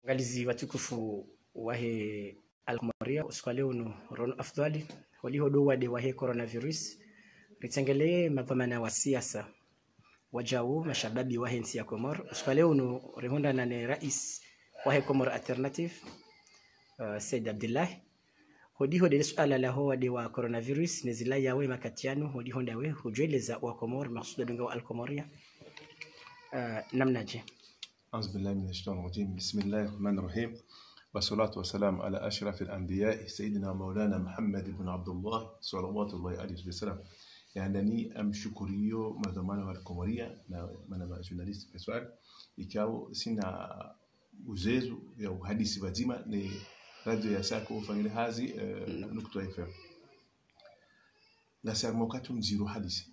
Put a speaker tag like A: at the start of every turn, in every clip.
A: Galizi watukufu wahe Alkomoria usiku leo no rono afdhali walihodo wade wahe coronavirus ritengele mapamana wa siasa wajau mashababi wahe nsi ya Komor usiku leo no rihonda na rais wahe Komor Alternative Said Abdullah hodi hodi suala la wade wa coronavirus nezila yawe makatiano hodi honda we hujweleza wa Komor maksuda dunga wa Alkomoria namnaje.
B: أعوذ بالله من الشيطان الرجيم بسم الله الرحمن الرحيم والصلاة والسلام على أشرف الأنبياء سيدنا مولانا محمد بن عبد الله صلوات الله عليه وسلم. يعني أم شكريو مدمانا والكوموريا ما جورناليست كسؤال يكاو سنا وزيزو يو حديث بديما لراديو ياساكو فانيل هذه نقطة يفهم نسير موقعتو نزيرو حديث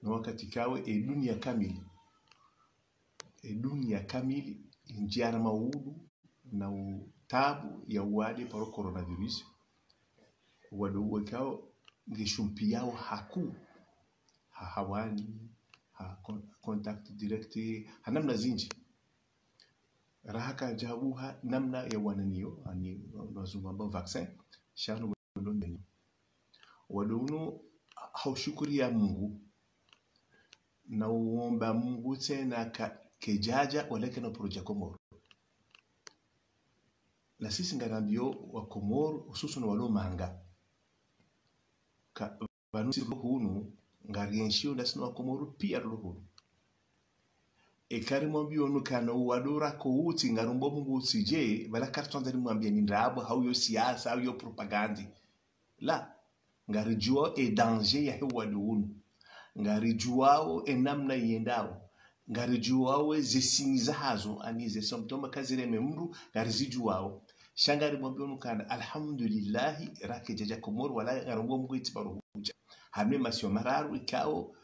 B: نوقت يكاو الدنيا كامل dunia kamili njia maudu na utabu ya wade paro coronavirus wadu wakao ngishumpi yao haku hawani contact direct hanamna zinji rahaka jabuha namna ya wananiyo ani nazuma vaccin shanu ndoni wadu haushukuri ya Mungu na uomba Mungu tena kejaja waleke na proja Komoro. Na sisi ngarambio wa Komoro hususan walo manga. Ka vanusi hunu ngarienshio ndasino wa Komoro pia hunu. Kari mwambio nukana uwadora kuhuti ngarumbo Mungu usije bala karton zari mwambia ni ndabu hauyo siasa hauyo propagandi. La ngarijua danger ya hewa hunu. Ngarijuao namna yendao. Ngarijuao zesinza hazo anize symptoma kazire memru ngarizijuao shangari mwambio kana alhamdulillah rake jaja Komoro wala ngarongo mgwiti baruhuja hamne masio mararu ikao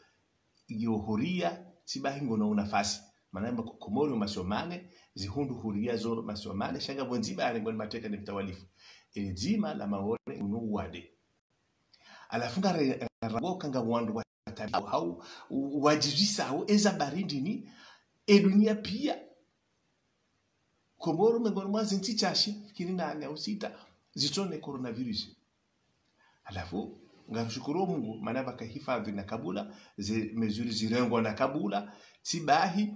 B: yohuria tibahingo na nafasi manamba Komoro masio mane zihundu huria zo masio mane shanga bonziba ale ngoni mateka ni mtawalifu elizima la maone unuwade alafunga rango kanga wandu hau wajizisa hau eza barindi ni dunia pia Komoro mengoni mwa zinti chashi fikiri na usita zitone coronavirus alafu ngamshukuru Mungu maana bakahifadhi na Kabula mezuri zirengo na Kabula tibahi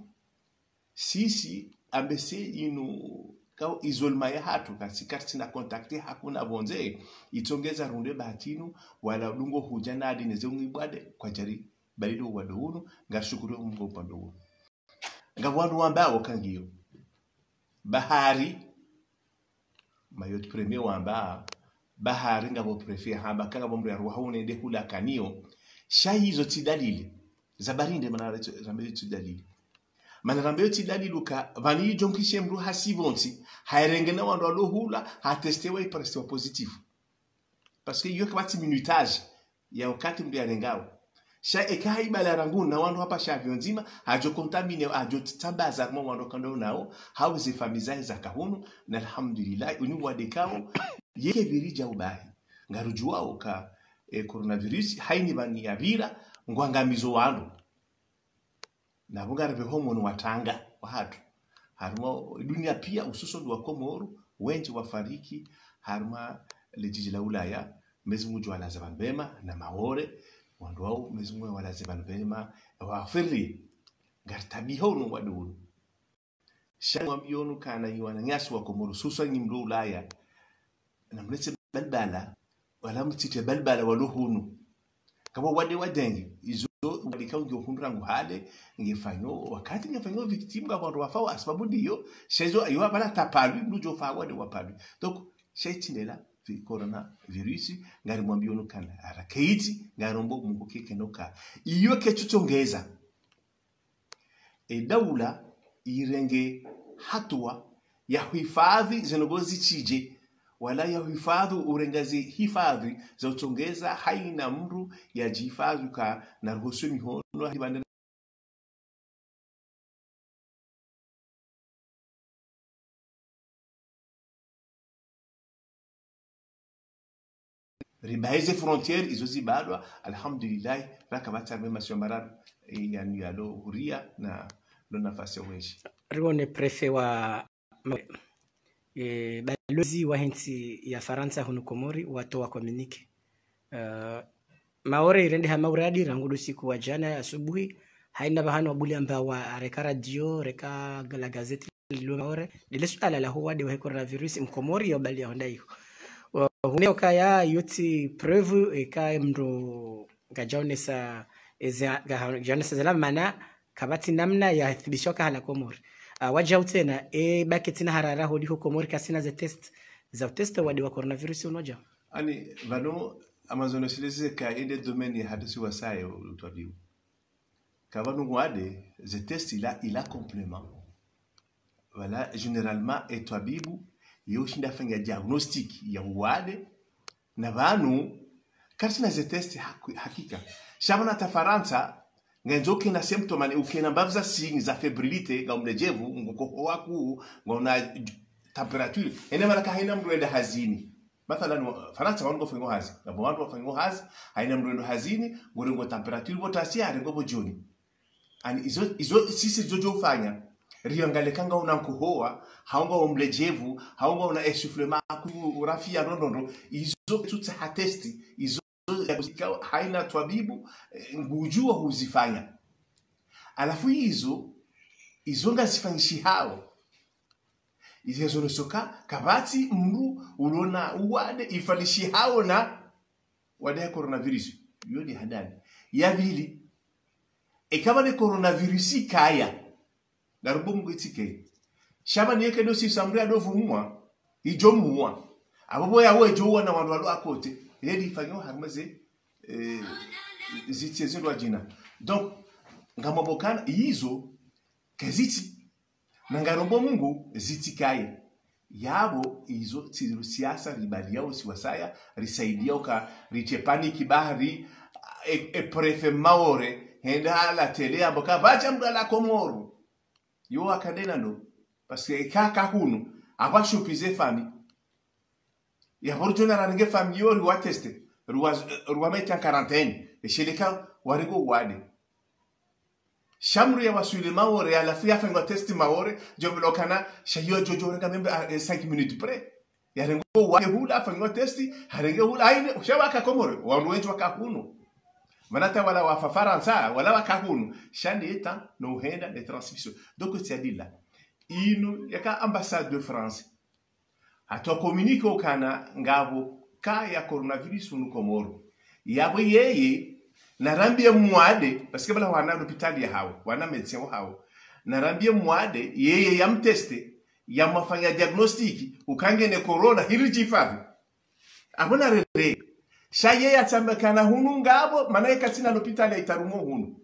B: sisi ambese inu kao isolma ya hatu kasikati na kontakte hakuna bonze itongeza runde batinu wala lungo hujana hadi nezungu ibade kwa jari balido waduhunu ngashukuru Mungu upande huo ngabwandu ambao kangiyo bahari mayot premier wamba bahari ngabo prefer hamba kanga bombe ruhune de hula kanio shahizo tidalili zabarinde manara rambe tidalili manarambe tidalili ka vani jonkishe mru hasivonti hairengena wando alohula hatestewa iprestwa positif parce que yo kwati minutage ya wakati mbi arengao sha ekai balarangu na wando hapa shavyo nzima hajo contamine hajo tambaza mo wando kando nao hauze famiza za kahunu na alhamdulillah uni wadekao yeke virija ubahi ngarujuao ka coronavirus haini bani yavira ngwangamizo wando na bungarebe homo watanga wahatu haruma dunia pia ususo wa Komoro wengi wafariki haruma lejiji la Ulaya mezimuju wala zabanbema na maore wando wao mezimu wala zabanbema wafiri gartabi hono wadunu shangwa bionu kana yiwana nyasi wa Komoro suso nyimdo Ulaya na mlete balbala wala mtite balbala waluhunu kama wade wadengi izo walikao ngihundura nguhale ngifanyo wakati ngifanyo victim ngabo wafawa sababu ndiyo shezo ayo bala tapalu ndujo fa wade wapalu donc shetinela corona virus ngari mwambio nukana arakaiti ngarombo Mungu keke noka iyo ketutongeza daula irenge hatua ya hifadhi zinogozi chije wala ya hifadhi urengazi hifadhi za utongeza haina mru ya jihifadhi ka na ruhusu mihono hibanda ribaize frontiere izo zibadwa alhamdulillah rakabata mema sio mararu yani yalo huria na nafasi ya weshi
A: Rione prefe wa balozi wa nchi ya Faransa hunu Komori watoa communique maore irende ha mauradi rangudu siku wa jana asubuhi haina bahano wabuli amba wa reka radio reka la gazeti lilo maore lile suala la huwa de wa coronavirus mkomori yobali ya hondai huneo kaya yoti preuve eka mndo gajaonesa gajaonesa zala mana kabati namna ya thibishoka hala Komori wajau tena baki tina harara hodi huko Komori kasina za test wadi wa coronavirus unoja
B: ani vano Amazon sileze ka inde domaine hadisi wasayo utwabiu kavanu ngwade ze test il a complément voilà généralement etwabibu yoshinda fanya diagnostic ya wade na vanu karsina ze test hakika shamana ta Faransa ngenzoke na symptoma ukena mbavza signes za febrilité ngamlejevu ngoko waku ngona temperature ene malaka haina mrwenda hazini mathalan Faransa wango fengo hazi ngabo wango fengo hazi haina mrwendo hazini ngorengo temperature botasi ari ngobo joni ani izo sisi jojo fanya riangale kanga una nkohoa haunga omlejevu haunga una essoufflement ku rafia rondondo izo tutsa hatesti izo haina twabibu ngujua huzifanya alafu hizo nga zifanyishi hao izo soka kabati mru ulona uwade ifanishi hao na wade coronavirus yodi hadani ya bili kama ni coronavirus kaya garubo mgwitike shaba nieke dosi samria dovu mwa ijo mwa ababo ya wejo na wandu akote yedi fanyo harmaze ziti zero jina donc ngamabokana izo kaziti nangarombo Mungu zitikaye yabo izo tiru siasa ribalia usiwasaya risaidia uka richepani kibahari prefe maore henda la tele aboka vaja mdala Komoro yo akadena no parce que kaka hunu abashupize fami ya borjona range fami yo ruwa teste ruwa meti en quarantaine et chez les cas warigo wade shamru ya wasule maore ala fia fengo testi maore joblo kana shayo jojo renga membe 5 minutes près ya rengo wade hula fengo testi harenge hula aine ushawaka Komoro wanwejo wakahunu manata wala wa Faransa wala wakahunu shandi eta no henda de transmission donc c'est dit là inu yaka ambassade de France ato communique okana ngabo ka ya coronavirus nu Komoro yabo yeye narambie mwade parce que bala wana hospitali ya hao wana medecin hao narambie mwade yeye yamteste yamafanya diagnostic ukangene corona hirijifavi abona rere shaye yatambakana hunu ngabo manaika tina hospitali ya itarumo hunu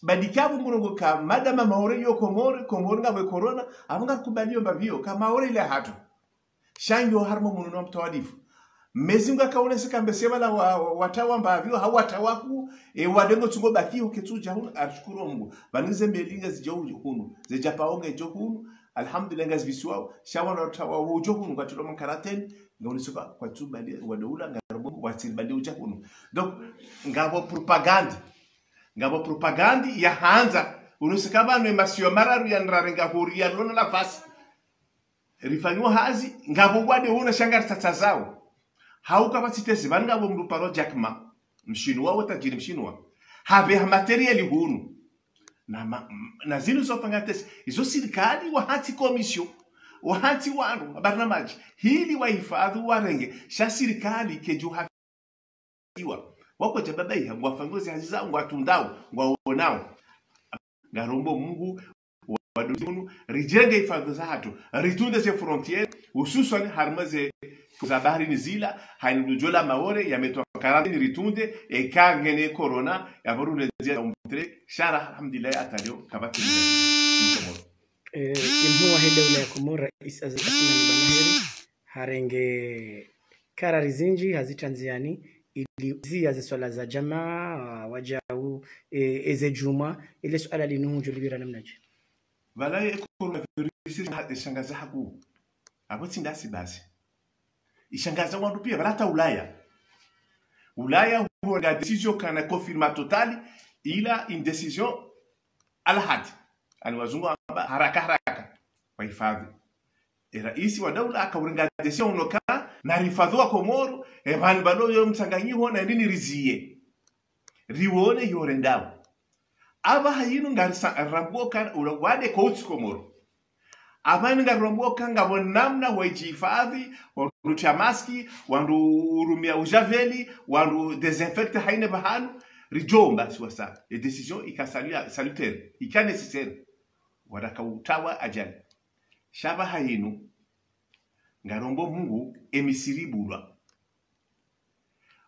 B: badikabu murongo ka madama maore yo Komoro ngabo corona abunga kubalio mbavio ka maore ile hatu shanyo harmo mununo mtawadifu mezinga kaonese kambesema la watawa mbavyo hawatawaku wadengo tungo baki ukituja hunu ashukuru Mungu banize melinga zijouje hunu zijapaonge jo hunu alhamdulillah ngazviswa shawana watawa ujo hunu kwa tulo mkarateni ngonisoka kwa tubali wadoula ngarbo watilbali uja hunu donc ngabo propaganda ya hanza unusikaba no masio mararu ya nrarenga huria lona la fasi rifanywa hazi ngabo wade huna shangar tatazao hauka batitesi banga bo mruparo Jackma mshinwa watajiri mshinwa habe materiali hunu na zinu zofanga tesi izo serikali wahati commission wahati wandu barnamaji hili wahifadhi warenge sha serikali keju hafiwa wako jababai ngwafangozi haziza ngwatundao ngwaonao ngarombo Mungu wadunu rijenge hifadhi za hatu ritunde se frontiere hususan harmaze kuzabari nizila hainijola maore yametwa karantini ritunde kangene corona yaboru nezia umtre shara alhamdulillah atalio kabati Komoro
A: imhu wahide ule Komoro isa zakina ni banaheri harenge kara rizinji hazitanziani ili zia za swala za jamaa wajau eze juma ile swala linuhu libira namnaje
B: wala coronavirus ishangaza haku aboti ndasi basi ishangaza wandu pia barata Ulaya huwa la décision kana confirma totali ila une décision al had ani wazungu haraka wahifadhi Raisi wa daula akaurenga desio unoka na rifadhua Komoro van balo yo msanganyiho na nini rizie riwone yorendao aba hayinu ngarisa ramboka wade coach Komoro abani ngaramboka ngabo namna wajihifadhi wandu chamaski wandu urumia ujaveli wandu desinfecte haine bahanu rijomba siwasa et décision ikasalia salutaire ika nécessaire wadaka utawa ajali shaba hayinu ngarombo Mungu emisiribura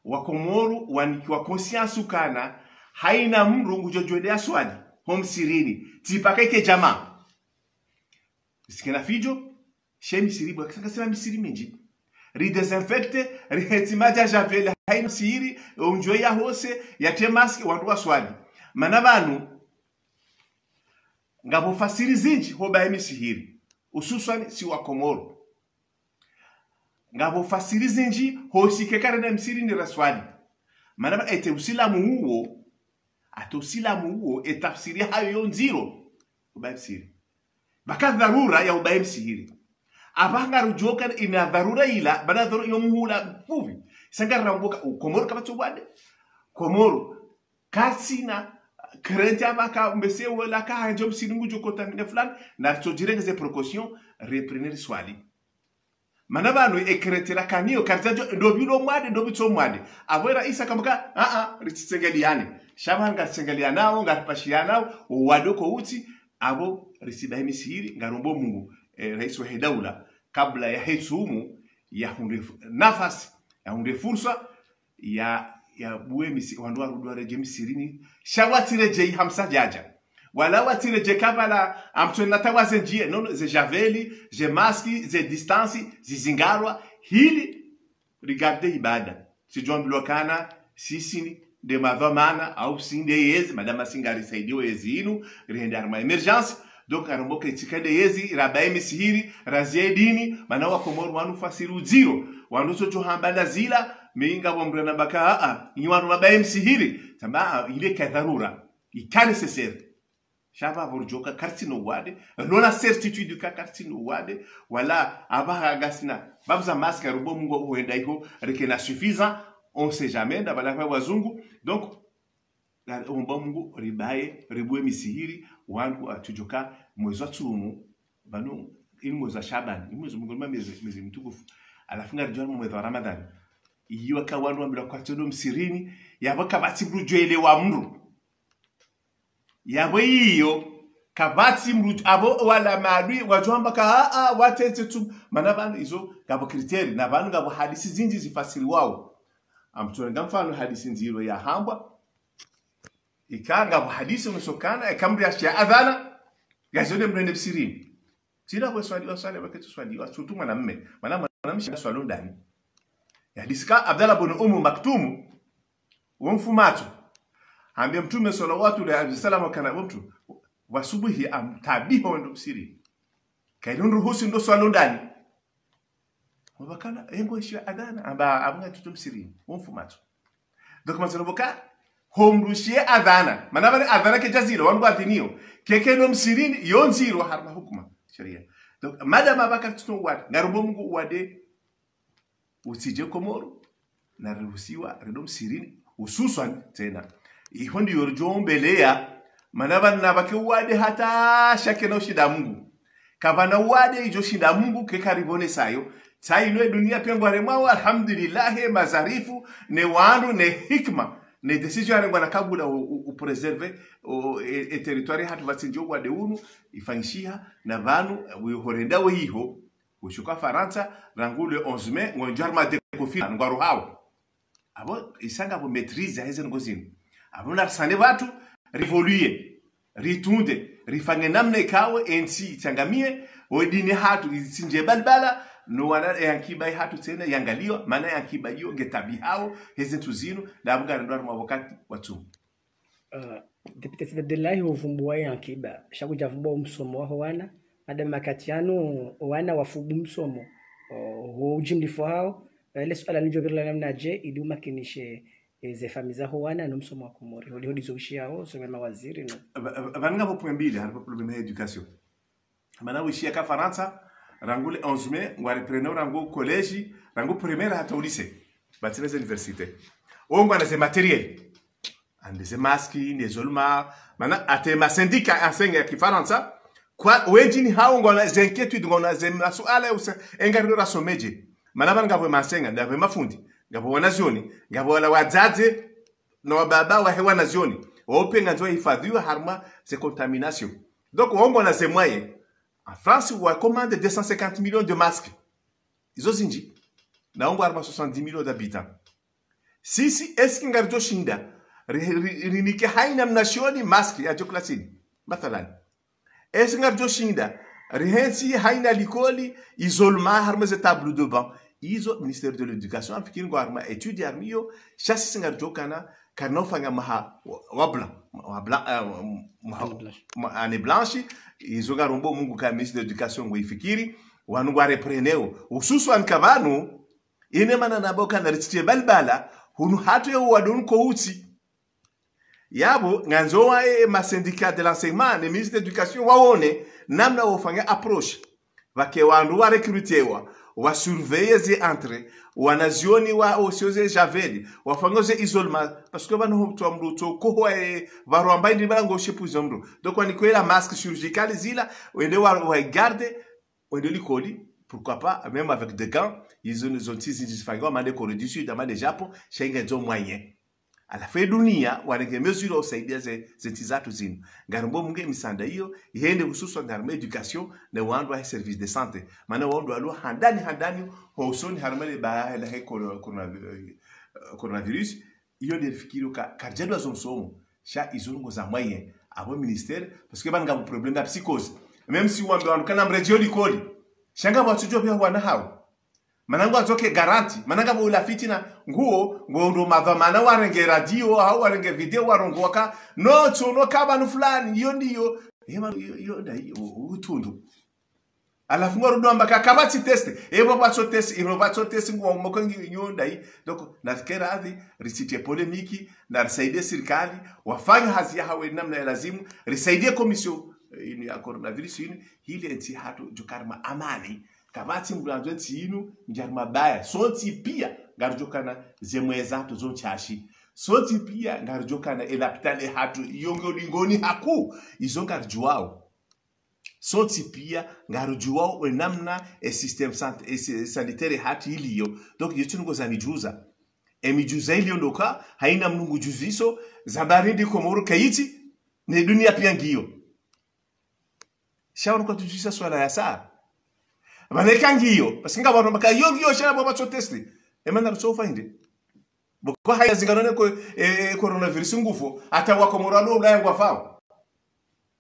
B: wakomoru wanikiwa conscience ukana haina mrungu jojwelea swali homsirini tipakeke jamaa sikena fijo shemi siribu akisanga sema misiri minji ri desinfecte ri hetimaja javele haina siri unjoya hose yate maski wandu waswali mana banu ngabo fasiri zinji hoba emisihiri ususwani si wakomoru ngabo fasiri zinji hosike karena msiri ni raswali manaba ete usilamu huo ate usilamu huo etafsiri hayo nziro ubaye msiri baka dharura ya ubaye msiri abanga rujoka ina dharura ila bana dharura yomuhula fuvi sanga ramboka Komoro kama tsobade Komoro kasina krente abaka mbese wala ka hanjo msiri ngujo kontamine fulani na tsojirengeze précaution reprenez swali mana banu ekretera kanio kartajo ndobilo mwade ndobitso mwade abwera isa kamaka ritsengeliane shabanga tsengelianao ngaripashianao wadoko uti abo risibaye misiri ngarombo Mungu rais wa daula kabla ya hetumu ya hunde nafasi ya hunde fursa ya buwe misi wandu warudwa reje misirini shawatire je hamsa jaja wala watire je kabala amtona tawaze njie non ze javeli je maski ze distance zizingarwa hili regarde ibada si John Blokana sisi de madhamana au sinde yezi madama singari saidiwe yezi inu rienda arma emergence donc arombo kritikade yezi rabaye misihiri razie dini manawa Komoro wanu fasiru zero wanu socho hambanda zila minga bombrana baka ni wanu mabaye misihiri tamba ile kadharura ikane necessaire shaba borjoka kartino wade lona certitude ka kartino wade wala abaha gasina babza maska rubo Mungu huenda iko rekena suffisant on sait jamais ndabala wazungu donc omba Mungu ribaye ribwe misihiri wangu atujoka mwezi wa Tsurumu banu ini mwezi wa Shaban mwezi Mungu mwezi mtukufu alafu ngarjwa mwezi wa Ramadhani iyo ka wandu ambira kwa todo msirini yabaka batibrujoele wa mru yabo iyo kabati mru abo wala madui wajwamba ka watete tu manabana izo gabo kriteri na banu gabo hadisi zinji zifasiri wao amturenga mfano hadisi nziro ya hambwa ikanga hadisi musokana ekamri ya adhana gazode mrende msirini tira kwa swali wakati swali watutuma na mme maana mwanamshi swali ndani ya hadisi ka Abdallah ibn Maktum wamfumato ambia mtume sallallahu alayhi wasallam kana mtu wasubuhi amtabiho ndo msirini kaidun ruhusi ndo swali ndani wabakana yengo ishia adhana amba abunga tutum msirini wamfumato donc mazanoboka homrushie adhana manabane adhana ke jazira wangu adhinio keke no msirini yonziro harma hukuma sharia donc madama baka tuto wad ngarubo Mungu wade usije Komoro na ruhusiwa redo msirini hususan tena ihondi yorjombelea manabane nabake wade hata shake no shida Mungu kabana wade ijo shida Mungu ke karibone sayo saino dunia pengware mwao alhamdulillah mazarifu ne wanu ne hikma ne decision ya ngwana kabula upreserve e territoire hatu batsinjo wa de unu ifanyishia na banu wihorenda wehiho ushuka Faransa rangule 11 mai ngonjarma de kofina ngwaro hawo abo isanga bo maîtrise hizo ngozini abo na sane watu rivoluer ritunde rifange namne kawe ensi tangamie odini hatu isinje balbala no wana yankiba hatu tena yangaliwa maana yankiba hiyo ngetabi hao hizo tuzinu na abugana ndo mu wakati watu
A: Deputy Sibedillahi uvumbua yankiba shakuja vumbua umsomo wa wana madam makatiano wana wafubu msomo ho ujimlifo hao ile swala nijobirla namna je ili umakinishe ze famiza ho wana no msomo wa Komoro hodi hodi zoshia hao sema mawaziri no
B: vananga bo point mbili hapo problem ya education maana wishia ka Faransa rango le 11 mai ngware prene rango collège rango primaire hata au lycée batile za université ongo na ze matériel ande ze maski ne zolma mana atema syndicat asenga kifaransa kwa wejini hao ngona ze inquiétude ngona ze masuala usa engari rasomeje mana bana ngabo masenga ndabe mafundi ngabo wanazioni ngabo wala wazaze no baba wa hewa nazioni openga nzo hifadhiwa harma ze contamination donc ongo na ze moyen en France on commande 250 millions de masques izo zinji na ongo harma 70 millions d'habitants sisi eski ngarjo shinda rinike haina mnashoni maski ya joklasini mathalan esingar joshinda rihensi haina likoli isolement harma ze table de banc iso ministère de l'éducation afikiri ngo harma étude armiyo chassi singar jokana kana fanga maha wabla ane blanche iso garombo mungu ka ministère de l'éducation ngo ifikiri wanu ngware preneo ususu ankavanu ine mana naboka na ritie balbala hunu hatu yo wadun ko uti yabo nganzoa ma syndicat de l'enseignement le ministre de l'éducation waone namna wofanya approche vake wandu wa recrutewa wa surveiller ze entre wanazioni wa osioze javeli wafanya ze isolement parce que bano hopto mruto ko varo ambaye ndi bango shepuzo mru donc wani kwela masque chirurgicale zila wende wa garde wende likoli pourquoi pas même avec des gants ils ont tisi fanga mande Corée du Sud amande Japon shenga zo moyen à la fin dunia wanenge mesure usaidia ze tizatu zinu ngarombo munge misanda hiyo yende hususan na education na wandu wa service de santé maana wandu alo handani hosoni harmele ba la coronavirus hiyo ndio fikiri ka karjado azomsomo sha izungo za moyen abo ministère parce que banga problème de psychose même si wandu kana mrejeo likoli shanga watujo pia wana hao manangu atoke garanti mananga bo ulafiti na nguo ngondo mavamana warenge radio au warenge video warongo waka no tsono kabanu fulani hiyo ndio hiyo ndai utundu alafu ngoro ndo ambaka kabati test ebo bacho test ngo mokongi hiyo ndai donc nafikira adhi risite polemiki na risaidie serikali wafanye hazi ya hawe namna ya lazimu risaidie commission ini ya coronavirus ini hili enti hatu jukarma amani kabati mbulanzo ntinu njarma baya sonti pia ngarjokana zemwe zato zonchashi sonti pia ngarjokana elapitale hatu yongo lingoni haku izonga juwao sonti pia ngarjuwao wenamna system sanitaire hatu iliyo donc yetungo za mijuza mijuza iliyo ndoka haina mnungu juziso zabarindi komoro kaiti ne dunia pia ngiyo shauri kwa tujisa swala ya saa Manekangiyo, pasinga wano maka yogiyo shana baba chotesti. Emana rusofa inde. Boko haya zinganone ko coronavirus ngufo ata wakomoralo ulaya ngwafao.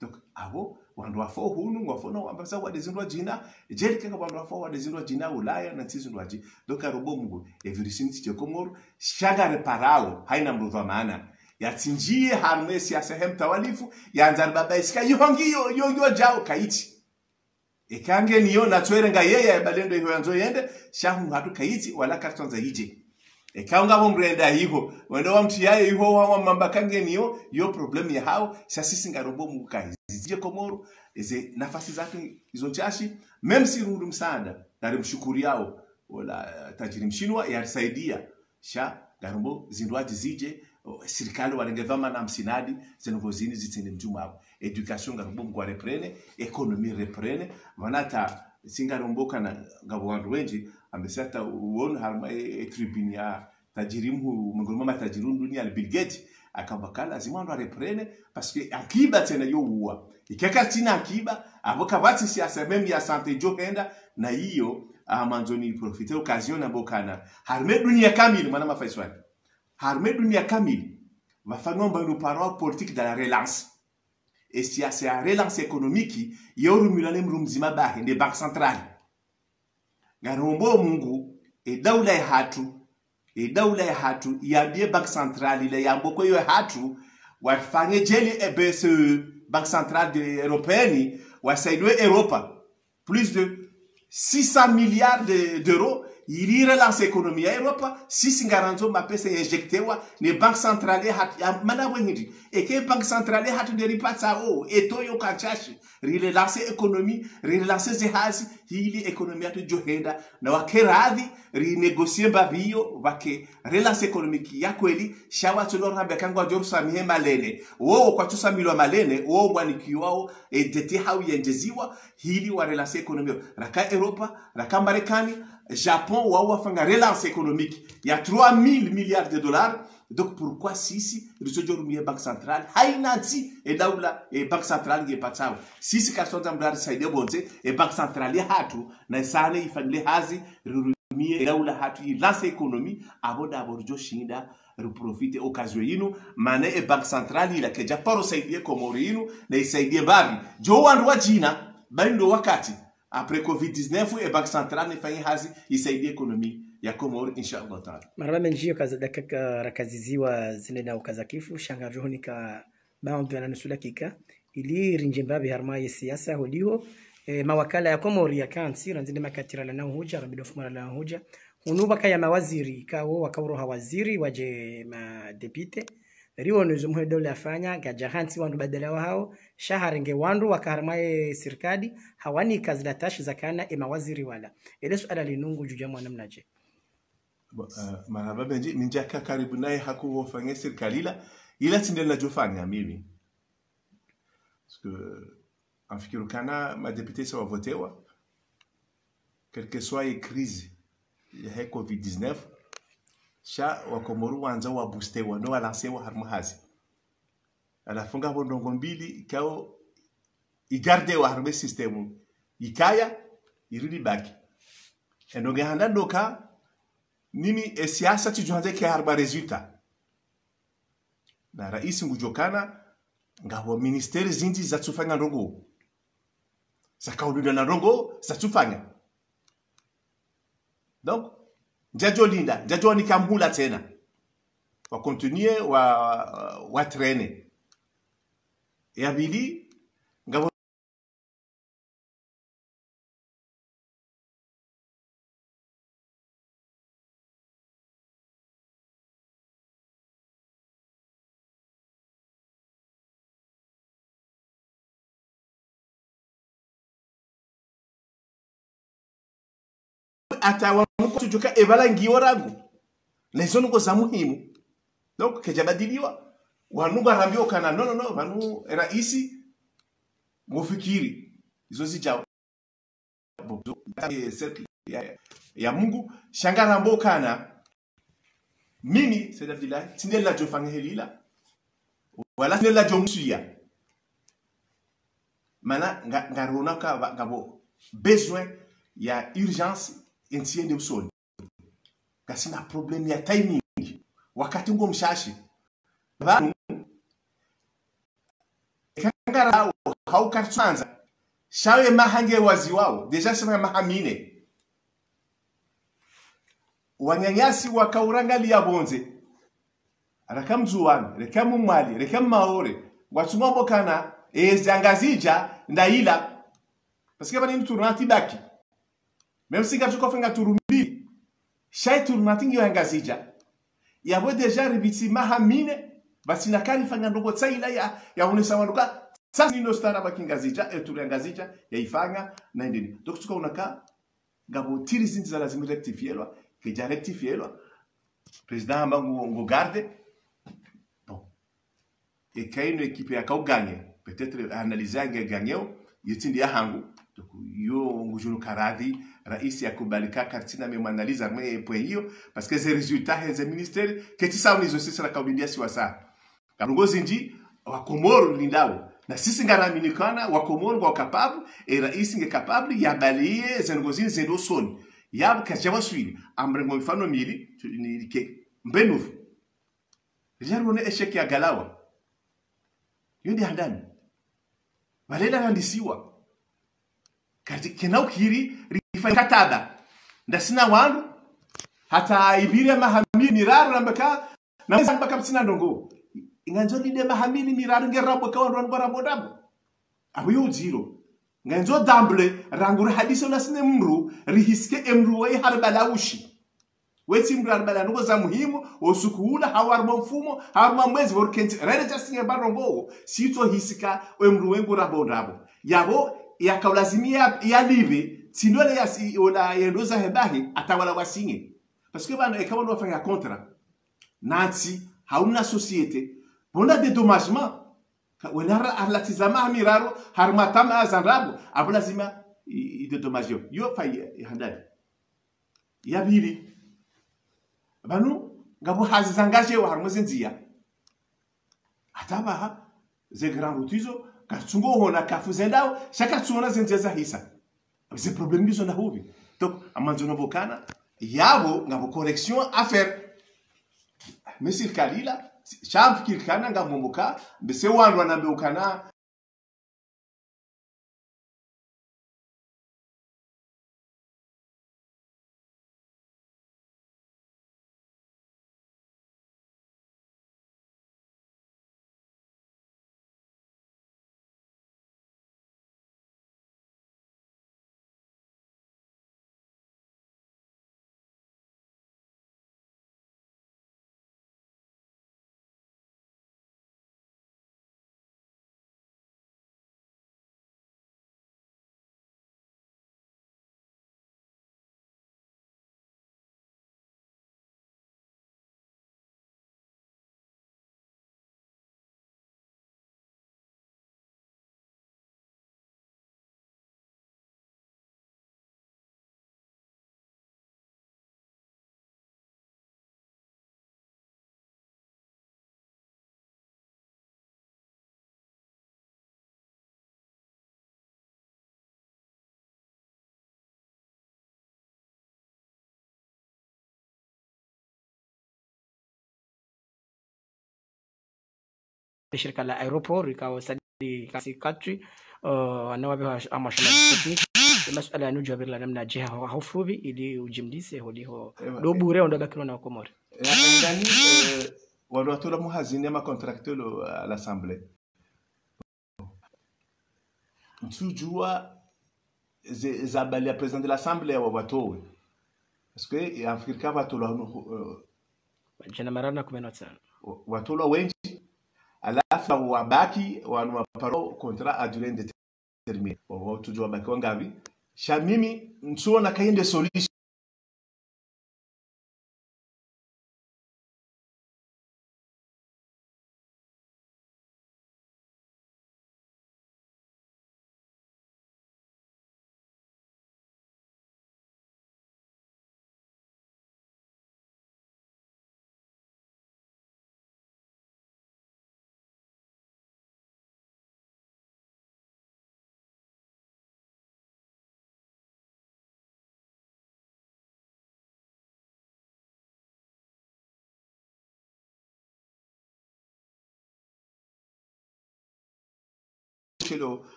B: Donc abo wandu wafo hunu ngwafono ambasa wadezindwa jina jeli kenga wandu wafo wadezindwa jina ulaya na tizindwa ji. Donc arobo mungu virus nti komoro shaga reparao haina mruva maana. Yatinjie harmesi ya sehem tawalifu ya nzari baba isika yogiyo jao kaiti. Ekange niyo natwere nga yeye balendo hiyo yanzo yende shahu hatu kaiti wala kartonza hije ekanga bombrenda hiho wendo wamtiyaye hiho wa mamba kange niyo yo problem ya hao sasisi ngarobo mukai zije komoro eze nafasi zake hizo chashi même si rundu msaada na mshukuri yao wala tajiri mshinwa yasaidia sha ngarobo zindwaji zije serikali walengevama na msinadi zenogozini zitende mjuma hapo education ngarobo mko reprene economie reprene manata singaromboka na ngabo wandu wengi ambesata uone harma tribune ya tajiri mngoma matajiri dunia Bill Gates akabakala zimando reprene parce que akiba tena yo uwa ikeka tina akiba aboka bati siasa meme ya santé johenda na hiyo amanzoni profiter occasion na bokana harme dunia kamili maana mafaiswani harme dunia kamili vafanya mbano parole politique de la relance et si c'est la relance économique yoru mulale mrumzima bahe de banque centrale ngarombo mungu daula ya hatu yambie banque centrale ile yamboko yo hatu wafanye jeli BCE banque centrale européenne wasaidwe Europa plus de 600 milliards d'euros ili relance ekonomi ya Europa sisi ngaranzo mapesa injectewa ne bank centrale hat mana wengi eke bank centrale hat nderi patsa o etoyo kanchashi relance ekonomi relance zehazi hili ekonomi atu johenda na wakeradhi renegocie mbavio wake relance ekonomiki ya kweli shawa tulora bekangwa jorsa mihema lene wo kwa tusa milwa malene wo mwanikiwao dete hau yenjeziwa hili wa relance ekonomi raka Europa raka Marekani Japon wao wafanya relance économique il y a 3000 milliards de dollars donc pourquoi sisi risojorumie banque centrale hainati edaula banque centrale ngepatsawo sisi kasonza mdari saide bonze banque centrale hatu na sane ifanyile hazi rurumie edaula hatu relance économie aboda aborjo shinda ruprofite occasion yinu mane banque centrale ila keja paro saidie komori yinu na isaidie babi jo wandu wa China baindo wakati après Covid-19 et banque centrale ne fanya hazi isaidie ekonomi ya Komoro inshallah taala.
A: Maraba menjio kaza dakika rakaziziwa zile na ukazakifu shanga rohonika baambi na nusula kika ili rinjembabe harma ya siasa holiho mawakala ya Komoro ya kansi ranzile makatira na hoja rabidofu mara la hoja unuba kaya mawaziri kawo wakawro hawaziri waje ma depute riwo nuzumwe dola afanya gajahansi wandu badala wa hao shaharenge wandu wakaharmaye sirkadi hawani kazi la tashi zakana mawaziri wala ile suala linungu jujamwa namna je
B: marhaba benji minjaka karibu naye hakuwafanya serikali ila tindela jofanya mimi parce que afikiru kana ma député sawa votewa quelle que soit les crise ya Covid-19 sha wakomoru wanza wa boostewa no alansewa harmuhazi alafunga bondongo mbili ikao igarde wa harme systemu ikaya irudi baki enoge handa doka nini siasa tijuanze ke harba resultat na rais ngujokana ngawa ministeri zinji za tufanya ndongo zakaududa na ndongo za tufanya donc njajo linda njajo nikambula tena wa continuer wa traîner ya bili ngabo atawa kutujuka ebala ngiorangu na hizo nuko za muhimu donc kejabadiliwa wanu barambio kana no wanu raisi mufikiri hizo zijao ya Mungu shangara mbokana mimi seda bila tindela jofanga helila wala tindela jomsuya mana ngarona ka ngabo besoin ya urgence intien de usoni kasi na problem ya timing wakati ngo mshashi banu kangara hau kartsanza shawe mahange wazi wao deja sema mahamine wanyanyasi wakaurangali ya bonze arakamzuwan rekamu mali rekamu maore watungombo kana ezangazija ndaila parce que bani turunati baki même si gatu kofinga turumbi shay turunati ngiyo angazija yabo deja ribiti mahamine basi nakari fanya ndogo tsaila ya unisa wanduka sasa nino stara bakingazija turangazija yaifanya na ndini donc tuka unaka ngabo tiri zinzi za lazima rectifierwa keja rectifierwa president ambangu ngogarde bon et kaino équipe ya kauganye peut-être analyser nganyeo yitindi ya hangu donc yo ngujuru karadhi rais yakubalika kartina memwanaliza mwe po hiyo parce que ces résultats des ministères que tu sais unizo sisi la kaulindia si wasa kalongozi nji wa Komoro lindao na sisi ngaraminikana wa Komoro kwa capable et rais nge capable ya balie zengozi zendo soni ya kajawa swili amrengo mfano mili ni ke mbenufu jarone esheki ya galawa yodi handani balela handisiwa kati kenau kiri kataba ndasina wandu hata ibire mahamini miraru nambaka na mbaka msina ndongo inganzo lide mahamini miraru ngerabo ka wandu ngora bodabo abuyo zero nganzo damble rangura hadisi na sine mru rihiske emru wai harbala ushi weti mru harbala nuko za muhimu osukuula hawarma mfumo hawarma mwezi workenti rene justinge barongo sito hisika emru wengu rabo yabo yakaulazimia yalive tinole yasi ola yendoza hebahi atawala wasinge parce que bana ekawa no fanya kontra nanti hauna societe bona dédommagement wala arlatizama miraro harmatama azanrabu abulazima dédommagement yo fay handali yabili banu ngabo hazi zangaje wa harmozendia ataba ze grand routizo katsungo hona kafuzendao shaka tsona zenjeza hisa ze problème bizo na hubi donc amanzo bokana yabo ngabo correction à faire Mesir Kalila, Sham Kirkana Gamuka, Besewan Wanabukana.
A: shirika la aeroport ikawasadi kasi katri anawabe amashana technique masuala yanu jabir namna jiha hofubi ili ujimdise hodiho do bure ondo bakiro na komore
B: ngani watu la muhazine ma contracteur à l'assemblée nsujua zabali ya président de l'assemblée wa watu parce que afrika watu la
A: jana marana 15
B: watu la wengi alafu wabaki wanaparo contrat à durée indéterminée watu jua baki wangavi shamimi nsuona kainde solution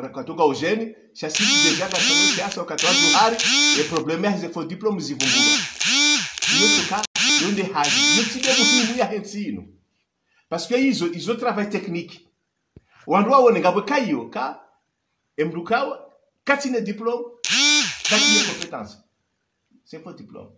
B: rakatoka ujeni chasisi deja ka sono siasa wakatoa juhari e problema hizo for diploma zivumbua hiyo tuka donde haji hiyo tide muhimu ya hensino parce que izo travail technique wandu wone ngabo kayo ka emrukawa katine diploma katine compétence c'est pas diplôme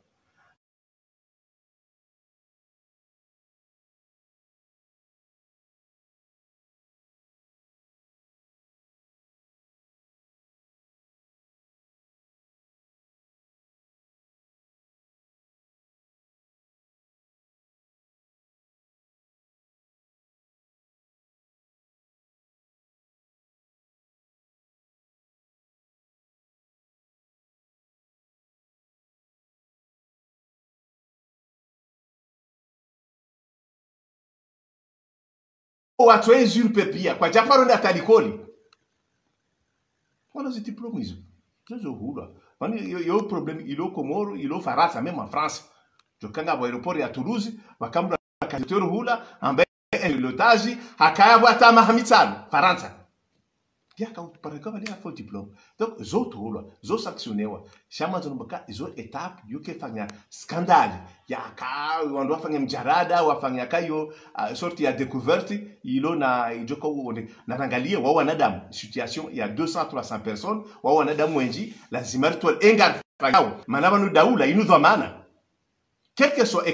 B: watu usurpe pia kwa japaro na talikoli wana zi diplôme hizo zozo hula wani yo problème ilo Komoro ilo Faransa même en France jokanga wa aéroport ya Toulouse wakambra kazitor hula ambaye pilotage hakaya bwata mahamitsano Faransa biaka upareka vale afo diplôme donc zo tolwa zo sanctionewa chama zo mbaka zo étape yuke fanya scandale ya ka wando afanya mjarada wafanya kayo sorti ya découverte ilo na ijoko wonde na rangalie wa wanadamu situation ya 200-300 personnes wa wanadamu wengi lazima ritual engar fanyao manaba nu daula inu dhamana quelque soit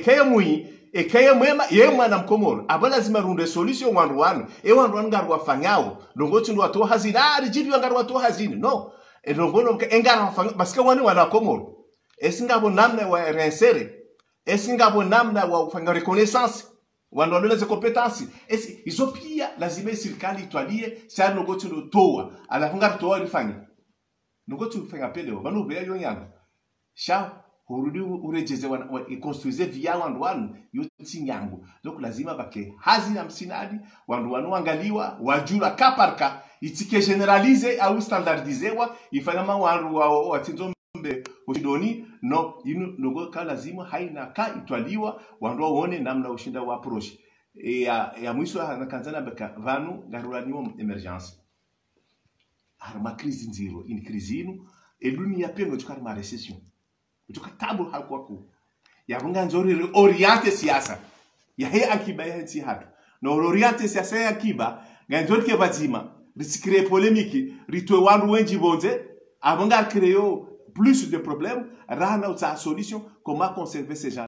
B: ekeye mwema ye mwana mkomoro aba lazima runde solution wandu wanu wandu ngaru wafanyao ndongoti ndo watu hazina ari jibi ngaru watu hazini no ndongono engara wafanya basika wani wana komoro esingabo namna wa reinsere esingabo namna wa kufanya reconnaissance wandu wale ze compétences izo pia lazima serikali itwalie sasa ndongoti ndo toa alafunga toa rifanye ndongoti ufanya peleo banu bya yonyanga sha urudi urejeze construise via wandu wanu yote nyangu donc lazima bake hazina msinadi wandu wanu angaliwa wajura kaparka itike generalize au standardizewa ifanya wandu wa tinzo mbe ushidoni no inu nogo ka lazima haina ka itwaliwa wandu waone namna ushinda wa approach ya mwisho anakanzana baka vanu garulaniwa emergence harma crise nziro in crise inu eluni ya pengo tukari ma recession kutoka tabu hakuwako ya bunga nzori oriente siasa ya hei akiba ya nchi hatu na oriente siasa ya akiba nganzori ke bazima risikire polemiki ritwe wandu wenji bonze abunga creo plus de problèmes rana uta solution comment conserver ces gens